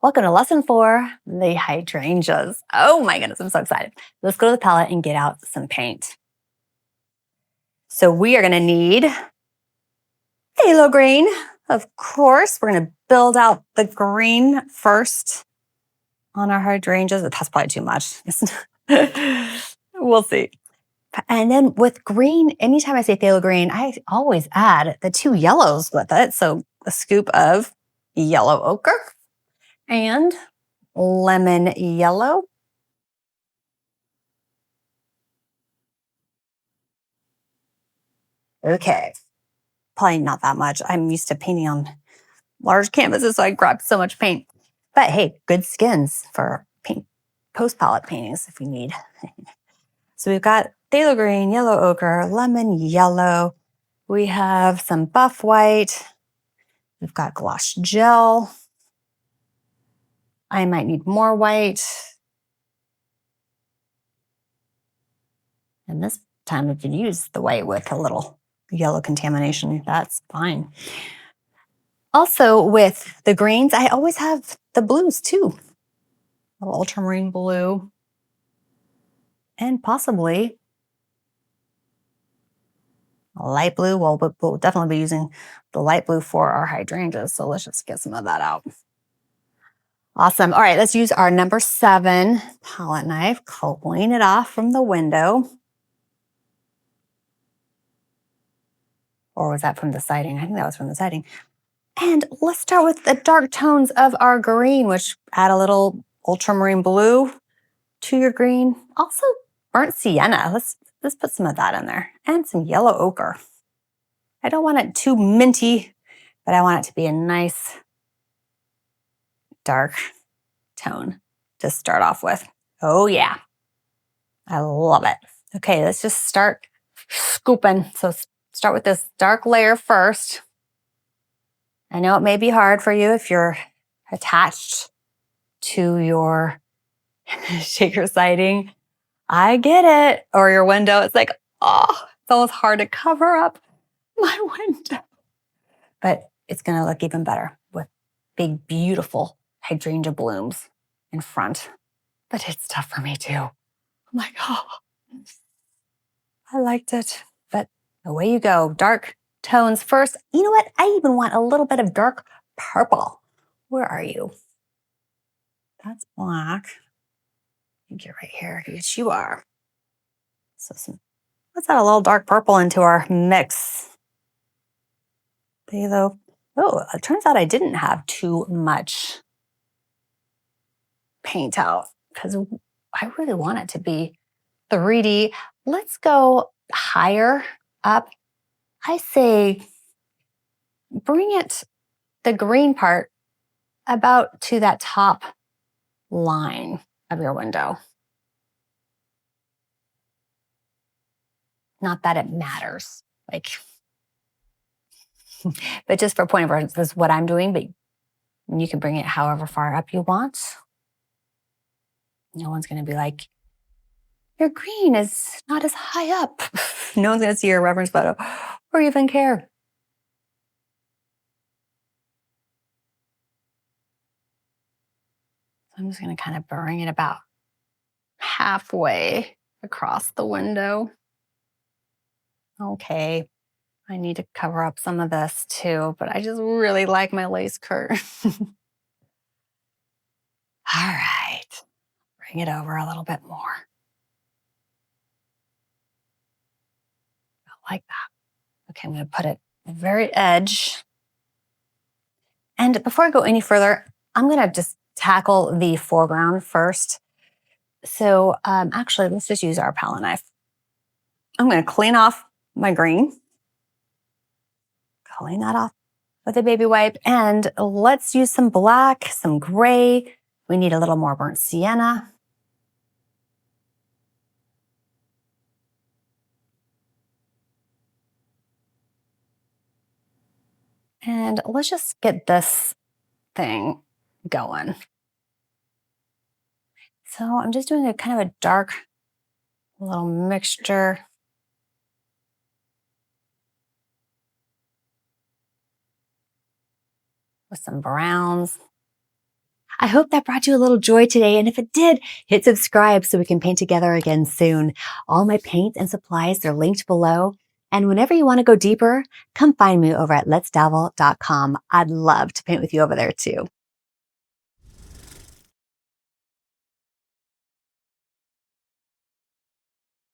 Welcome to lesson 4, the hydrangeas. Oh my goodness, I'm so excited. Let's go to the palette and get out some paint. So we are gonna need phthalo green. Of course, we're gonna build out the green first on our hydrangeas. That's probably too much. We'll see. And then with green, anytime I say phthalo green, I always add the 2 yellows with it. So a scoop of yellow ochre and lemon yellow. Okay, probably not that much. I'm used to painting on large canvases, so I grabbed so much paint. But hey, good skins for paint, post palette paintings if we need. So we've got phthalo green, yellow ochre, lemon yellow. We have some buff white. We've got gouache gel. I might need more white. And this time we could use the white with a little yellow contamination. That's fine. Also with the greens, I always have the blues too. A little ultramarine blue. And possibly a light blue. Well, we'll definitely be using the light blue for our hydrangeas. So let's just get some of that out. Awesome. All right, let's use our number 7 palette knife, clean it off from the window. Or was that from the siding? I think that was from the siding. And let's start with the dark tones of our green, which add a little ultramarine blue to your green. Also burnt sienna. Let's put some of that in there. And some yellow ochre. I don't want it too minty, but I want it to be a nice dark tone to start off with. Oh yeah, I love it. Okay, let's just start scooping. So start with this dark layer first. I know it may be hard for you if you're attached to your shaker siding. I get it. Or your window. It's like, oh, it's almost hard to cover up my window. But it's going to look even better with big, beautiful hydrangea blooms in front. But it's tough for me too. I'm like, oh, I liked it. But away you go. Dark tones first. You know what? I even want a little bit of dark purple. Where are you? That's black. I think you're right here. Yes, you are. So let's add a little dark purple into our mix. Phthalo. Oh, it turns out I didn't have too much paint out because I really want it to be 3D. Let's go higher up. I say bring it, the green part, about to that top line of your window. Not that it matters, like, but just for point of reference, this is what I'm doing, but you can bring it however far up you want. No one's going to be like, your green is not as high up. No one's going to see your reference photo or even care. So I'm just going to kind of bring it about halfway across the window. Okay, I need to cover up some of this too, but I just really like my lace curtain. All right, bring it over a little bit more. I like that. Okay, I'm going to put it at the very edge. And before I go any further, I'm going to just tackle the foreground first. So actually, let's just use our palette knife. I'm going to clean off my green. Clean that off with a baby wipe. And let's use some black, some gray. We need a little more burnt sienna. And let's just get this thing going. So I'm just doing a kind of a dark little mixture. With some browns. I hope that brought you a little joy today. And if it did, hit subscribe so we can paint together again soon. All my paints and supplies are linked below. And whenever you want to go deeper, come find me over at letsdabble.com. I'd love to paint with you over there too.